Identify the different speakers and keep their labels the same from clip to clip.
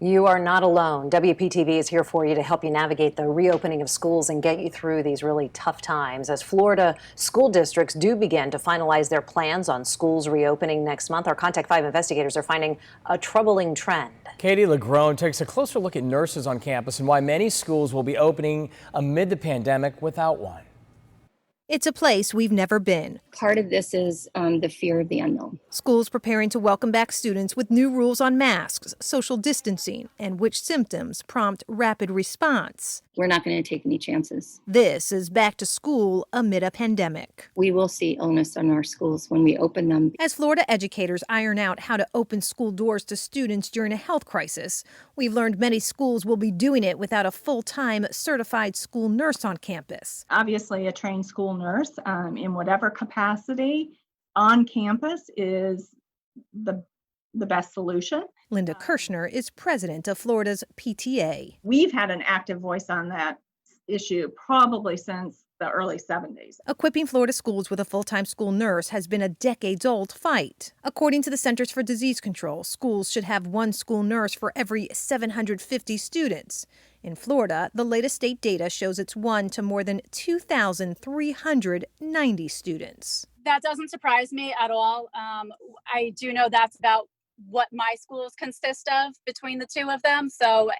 Speaker 1: You are not alone. WPTV is here for you to help you navigate the reopening of schools and get you through these really tough times. As Florida school districts do begin to finalize their plans on schools reopening next month, our Contact 5 investigators are finding a troubling trend.
Speaker 2: Katie LaGrone takes a closer look at nurses on campus and why many schools will be opening amid the pandemic without one.
Speaker 3: It's a place we've never been.
Speaker 4: Part of this is the fear of the unknown.
Speaker 3: Schools preparing to welcome back students with new rules on masks, social distancing, and which symptoms prompt rapid response.
Speaker 4: We're not going to take any chances.
Speaker 3: This is back to school amid a pandemic.
Speaker 4: We will see illness in our schools when we open them.
Speaker 3: As Florida educators iron out how to open school doors to students during a health crisis, we've learned many schools will be doing it without a full-time certified school nurse on campus.
Speaker 5: Obviously, a trained school nurse in whatever capacity on campus is the best solution.
Speaker 3: Linda Kirshner is president of Florida's PTA.
Speaker 5: We've had an active voice on that issue probably since the early 70s.
Speaker 3: Equipping Florida schools with a full-time school nurse has been a decades-old fight. According to the Centers for Disease Control, schools should have one school nurse for every 750 students. In Florida, the latest state data shows it's one to more than 2,390 students.
Speaker 6: That doesn't surprise me at all. I do know that's about what my schools consist of between the two of them, so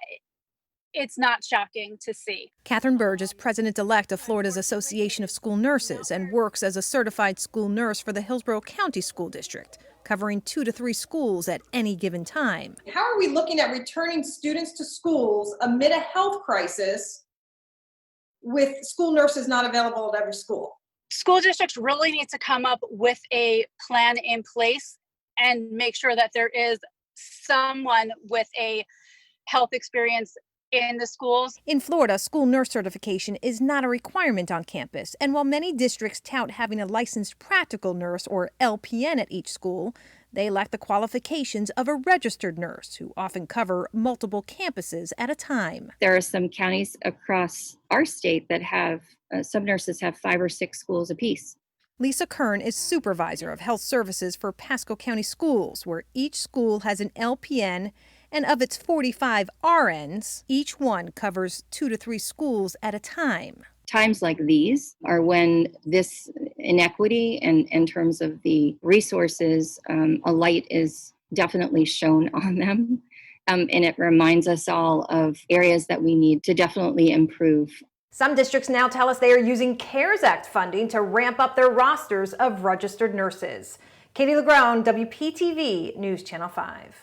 Speaker 6: it's not shocking to see.
Speaker 3: Catherine Burge is president-elect of Florida's Association of School Nurses and works as a certified school nurse for the Hillsborough County School District, covering 2 to 3 schools at any given time.
Speaker 7: How are we looking at returning students to schools amid a health crisis with school nurses not available at every school?
Speaker 6: School districts really need to come up with a plan in place and make sure that there is someone with a health experience in the schools.
Speaker 3: In Florida, school nurse certification is not a requirement on campus, and while many districts tout having a licensed practical nurse or LPN at each school, they lack the qualifications of a registered nurse who often cover multiple campuses at a time.
Speaker 4: There are some counties across our state that have, some nurses have 5 or 6 schools apiece.
Speaker 3: Lisa Kern is supervisor of health services for Pasco County Schools, where each school has an LPN, and of its 45 RNs, each one covers 2 to 3 schools at a time.
Speaker 4: Times like these are when this inequity and in terms of the resources, a light is definitely shown on them. And it reminds us all of areas that we need to definitely improve.
Speaker 3: Some districts now tell us they are using CARES Act funding to ramp up their rosters of registered nurses. Katie LaGrone, WPTV News Channel 5.